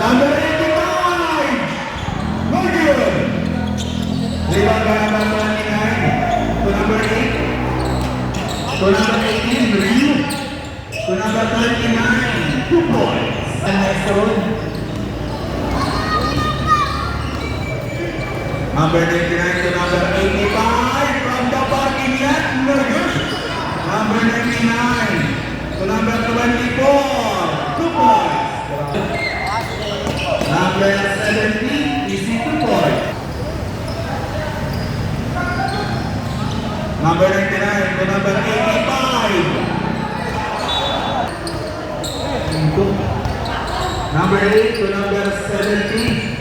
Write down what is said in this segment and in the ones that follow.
Number 85. Very good. Rebound by number 29. To number 8. To number 18. Ryu. To number 39. 2 points. And next one. Number 99 to number 85 from the parking lot. Very good. Number 99 to number 24. 2 points. Number 70, easy 2 points. Number 99 to number 85. Number 8 to number 70.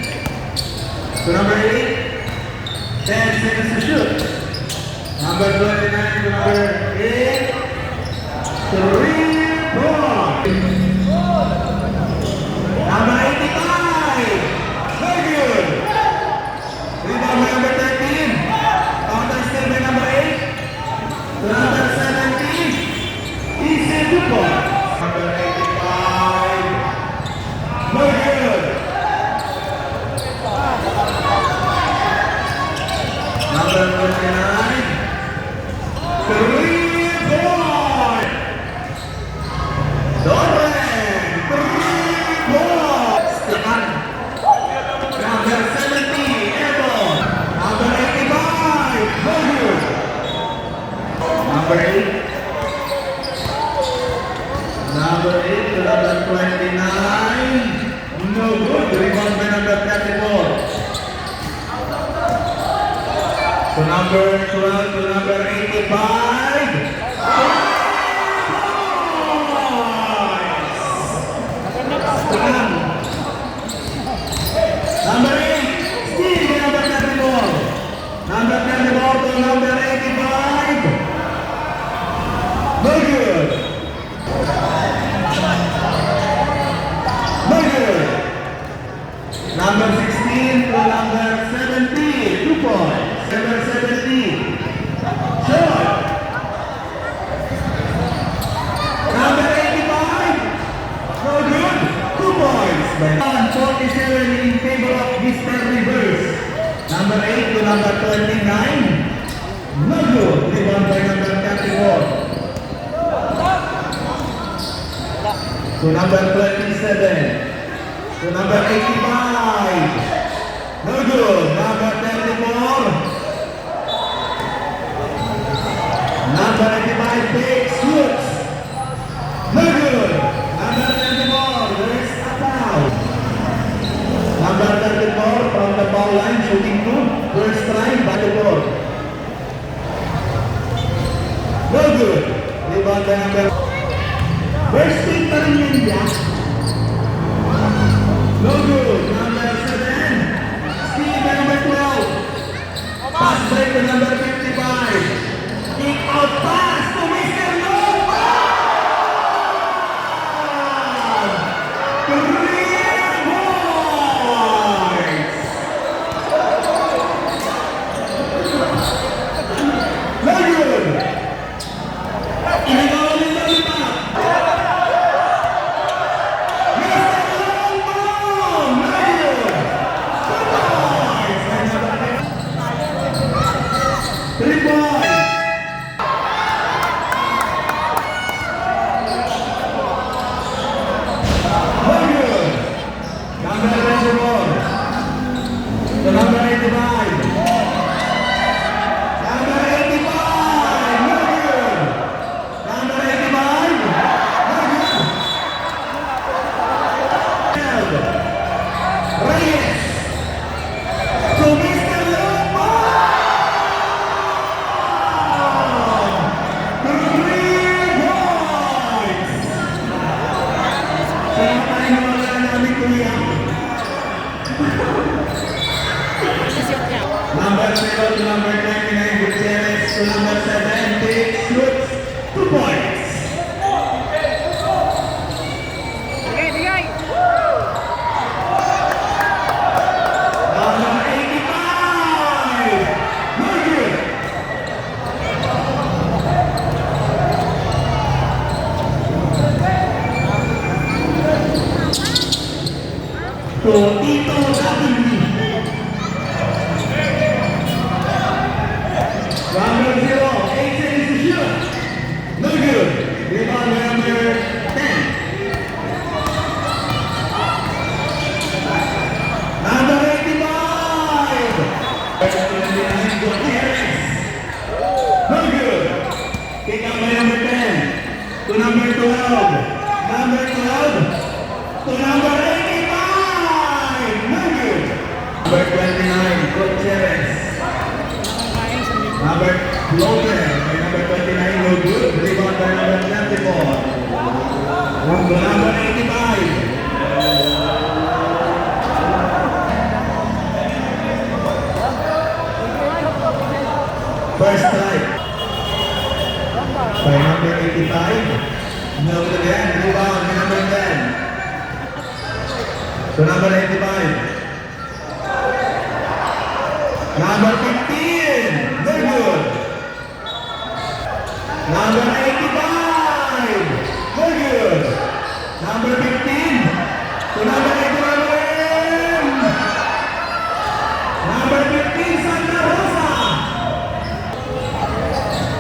To number 8, 10 seconds to shoot. Number 29 to number 8. 3 points. Number 85. Very good. Rebound by number 13. Counter steal by number 8. To number 17. Easy 2 points. Number 85. Very good. Number 29. 3 points. Doran. 3 points. Number 70. Airborne. Number 85. Very good. Number 8. Number 8 to number 29. No good. Rebound by number 34. To number 12 to number 85. Number 8. Steve to number 34. Number 34 to number 85. Very good. Very good. Number 16 to number 70. 2 points. Number 17. Short. Number 85. No good. 2 points. 47 in favor of Mr. Reverse. Number 8 to number 29. No good. Rebound by number 34. To number 27. To number 85. No good. Number 34. Number 85 takes shoots. No good. Number 34. There is a foul. Number 34 from the foul line shooting 2. First try by the ball. No good. Rebound by number. First team pa rin yun yan. No good. Number 7. Steve by number 12. Pass break to number 55. Kick out pass to Mr. Lopez! 3 points! Very good! Inigaw ulit na lipat! Number 0 to number 29, Gutierrez to number 7, takes shoots 2 points. Number 85, very good. to Tito W. Number 0, 8 seconds to shoot. No good. Rebound number 10. Number 85. No good. Pick up by number 10 to number 12. Number 12 to number 85. No good. Number 29, Gutierrez. Number Logan by number 29, no good. Rebound by number 24. To number 85. First strike. By number 85. No good again. Rebound by number 10. To number 85. Number 15. Very good. Number 85. Very good. Number 15. To number 81. Number 15, Santa Rosa.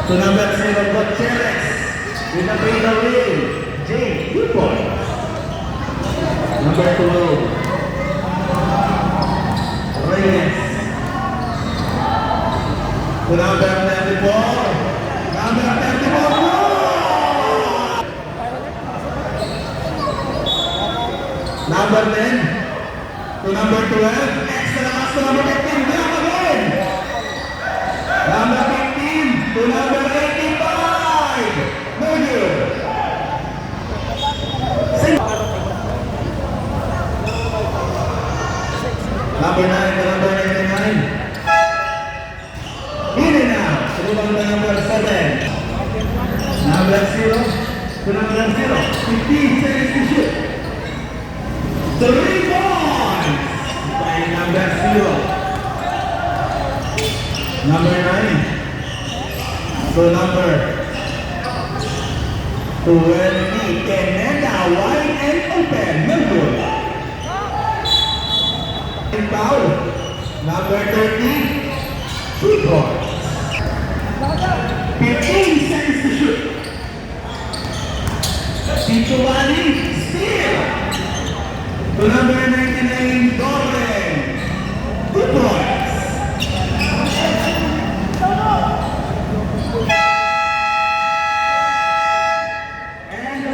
To number 0, Gutierrez. With a breakaway, Jay, 2 points. Number 2, Reyes. To number 34, number 34, goal! Number 10, to number 12, extra pass to number 15, block again. Number 15, to number 85, no good. Number 9 to number 99. In and out. Rebound by number 7. Number 0 to number 0. 15 seconds to shoot. 3 points by number 0. Number 9 to number 20. Canada wide and open. No good. Foul. Number 30. 2 points. 15 seconds to shoot. Tito Wally, steal. To number 99, Dora.